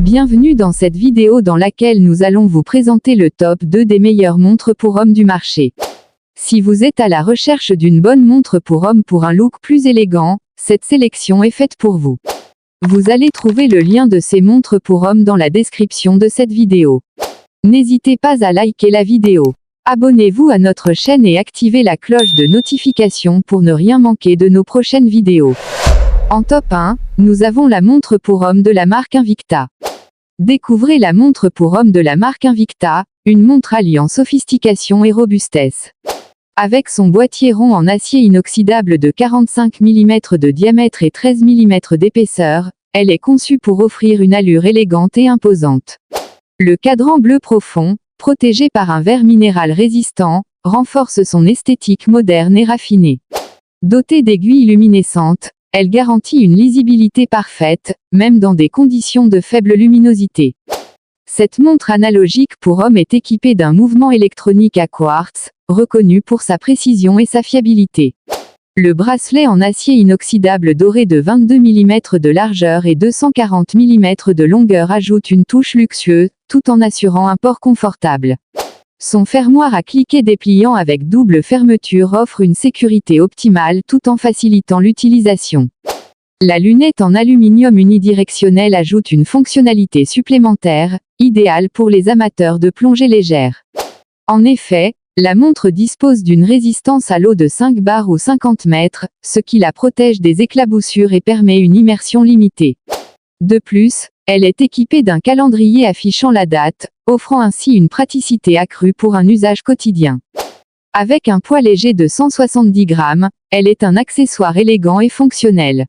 Bienvenue dans cette vidéo dans laquelle nous allons vous présenter le top 2 des meilleures montres pour hommes du marché. Si vous êtes à la recherche d'une bonne montre pour homme pour un look plus élégant, cette sélection est faite pour vous. Vous allez trouver le lien de ces montres pour hommes dans la description de cette vidéo. N'hésitez pas à liker la vidéo. Abonnez-vous à notre chaîne et activez la cloche de notification pour ne rien manquer de nos prochaines vidéos. En top 1, nous avons la montre pour homme de la marque Invicta. Découvrez la montre pour homme de la marque Invicta, une montre alliant sophistication et robustesse. Avec son boîtier rond en acier inoxydable de 45 mm de diamètre et 13 mm d'épaisseur, elle est conçue pour offrir une allure élégante et imposante. Le cadran bleu profond, protégé par un verre minéral résistant, renforce son esthétique moderne et raffinée. Dotée d'aiguilles luminescentes, elle garantit une lisibilité parfaite, même dans des conditions de faible luminosité. Cette montre analogique pour homme est équipée d'un mouvement électronique à quartz, reconnu pour sa précision et sa fiabilité. Le bracelet en acier inoxydable doré de 22 mm de largeur et 240 mm de longueur ajoute une touche luxueuse, tout en assurant un port confortable. Son fermoir à cliquet dépliant avec double fermeture offre une sécurité optimale tout en facilitant l'utilisation. La lunette en aluminium unidirectionnel ajoute une fonctionnalité supplémentaire, idéale pour les amateurs de plongée légère. En effet, la montre dispose d'une résistance à l'eau de 5 bars ou 50 mètres, ce qui la protège des éclaboussures et permet une immersion limitée. De plus, elle est équipée d'un calendrier affichant la date, offrant ainsi une praticité accrue pour un usage quotidien. Avec un poids léger de 170 grammes, elle est un accessoire élégant et fonctionnel.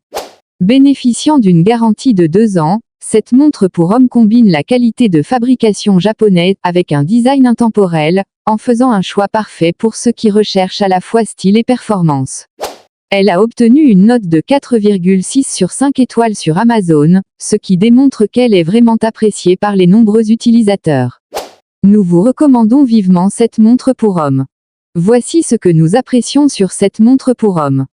Bénéficiant d'une garantie de 2 ans, cette montre pour homme combine la qualité de fabrication japonaise avec un design intemporel, en faisant un choix parfait pour ceux qui recherchent à la fois style et performance. Elle a obtenu une note de 4,6 sur 5 étoiles sur Amazon, ce qui démontre qu'elle est vraiment appréciée par les nombreux utilisateurs. Nous vous recommandons vivement cette montre pour homme. Voici ce que nous apprécions sur cette montre pour homme.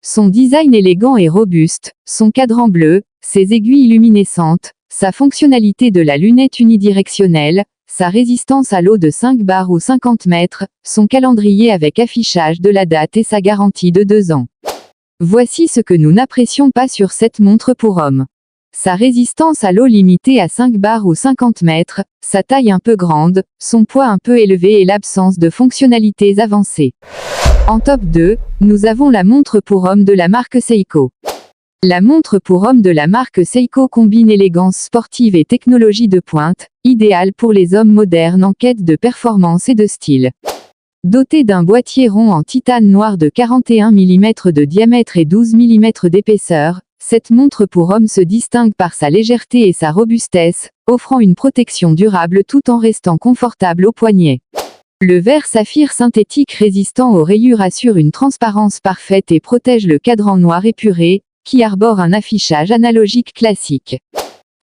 Son design élégant et robuste, son cadran bleu, ses aiguilles luminescentes, sa fonctionnalité de la lunette unidirectionnelle, sa résistance à l'eau de 5 bars ou 50 mètres, son calendrier avec affichage de la date et sa garantie de 2 ans. Voici ce que nous n'apprécions pas sur cette montre pour homme. Sa résistance à l'eau limitée à 5 bars ou 50 mètres, sa taille un peu grande, son poids un peu élevé et l'absence de fonctionnalités avancées. En top 2, nous avons la montre pour homme de la marque Seiko. La montre pour homme de la marque Seiko combine élégance sportive et technologie de pointe, idéale pour les hommes modernes en quête de performance et de style. Dotée d'un boîtier rond en titane noir de 41 mm de diamètre et 12 mm d'épaisseur, cette montre pour homme se distingue par sa légèreté et sa robustesse, offrant une protection durable tout en restant confortable au poignet. Le verre saphir synthétique résistant aux rayures assure une transparence parfaite et protège le cadran noir épuré, qui arbore un affichage analogique classique.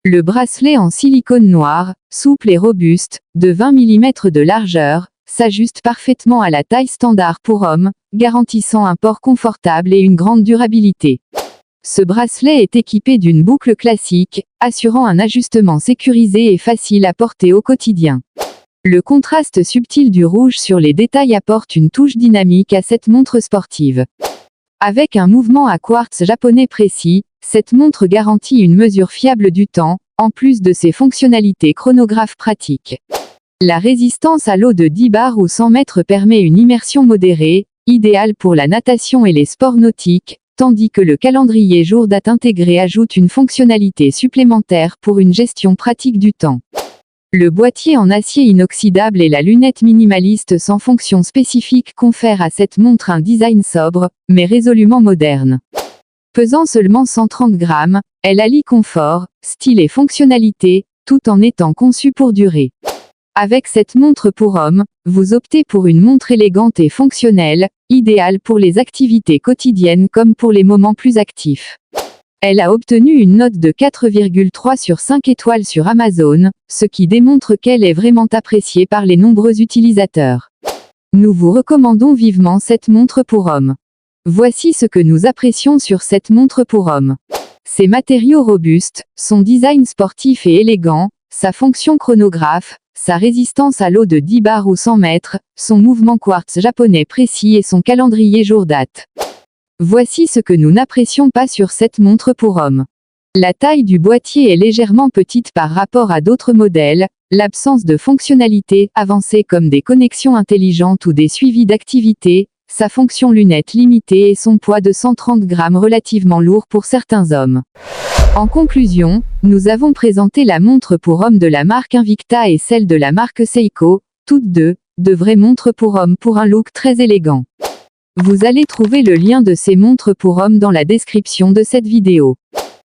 Le bracelet en silicone noir, souple et robuste, de 20 mm de largeur, s'ajuste parfaitement à la taille standard pour homme, garantissant un port confortable et une grande durabilité. Ce bracelet est équipé d'une boucle classique, assurant un ajustement sécurisé et facile à porter au quotidien. Le contraste subtil du rouge sur les détails apporte une touche dynamique à cette montre sportive. Avec un mouvement à quartz japonais précis, cette montre garantit une mesure fiable du temps, en plus de ses fonctionnalités chronographes pratiques. La résistance à l'eau de 10 bars ou 100 mètres permet une immersion modérée, idéale pour la natation et les sports nautiques, tandis que le calendrier jour date intégré ajoute une fonctionnalité supplémentaire pour une gestion pratique du temps. Le boîtier en acier inoxydable et la lunette minimaliste sans fonction spécifique confèrent à cette montre un design sobre, mais résolument moderne. Pesant seulement 130 grammes, elle allie confort, style et fonctionnalité, tout en étant conçue pour durer. Avec cette montre pour homme, vous optez pour une montre élégante et fonctionnelle, idéale pour les activités quotidiennes comme pour les moments plus actifs. Elle a obtenu une note de 4,3 sur 5 étoiles sur Amazon, ce qui démontre qu'elle est vraiment appréciée par les nombreux utilisateurs. Nous vous recommandons vivement cette montre pour homme. Voici ce que nous apprécions sur cette montre pour homme. Ses matériaux robustes, son design sportif et élégant, sa fonction chronographe, sa résistance à l'eau de 10 bars ou 100 mètres, son mouvement quartz japonais précis et son calendrier jour date. Voici ce que nous n'apprécions pas sur cette montre pour homme. La taille du boîtier est légèrement petite par rapport à d'autres modèles, l'absence de fonctionnalités avancées comme des connexions intelligentes ou des suivis d'activité, sa fonction lunette limitée et son poids de 130 grammes relativement lourd pour certains hommes. En conclusion, nous avons présenté la montre pour homme de la marque Invicta et celle de la marque Seiko, toutes deux, de vraies montres pour homme pour un look très élégant. Vous allez trouver le lien de ces montres pour homme dans la description de cette vidéo.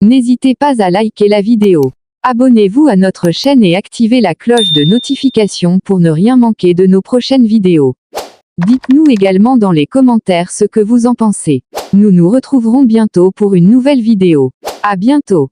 N'hésitez pas à liker la vidéo. Abonnez-vous à notre chaîne et activez la cloche de notification pour ne rien manquer de nos prochaines vidéos. Dites-nous également dans les commentaires ce que vous en pensez. Nous nous retrouverons bientôt pour une nouvelle vidéo. À bientôt.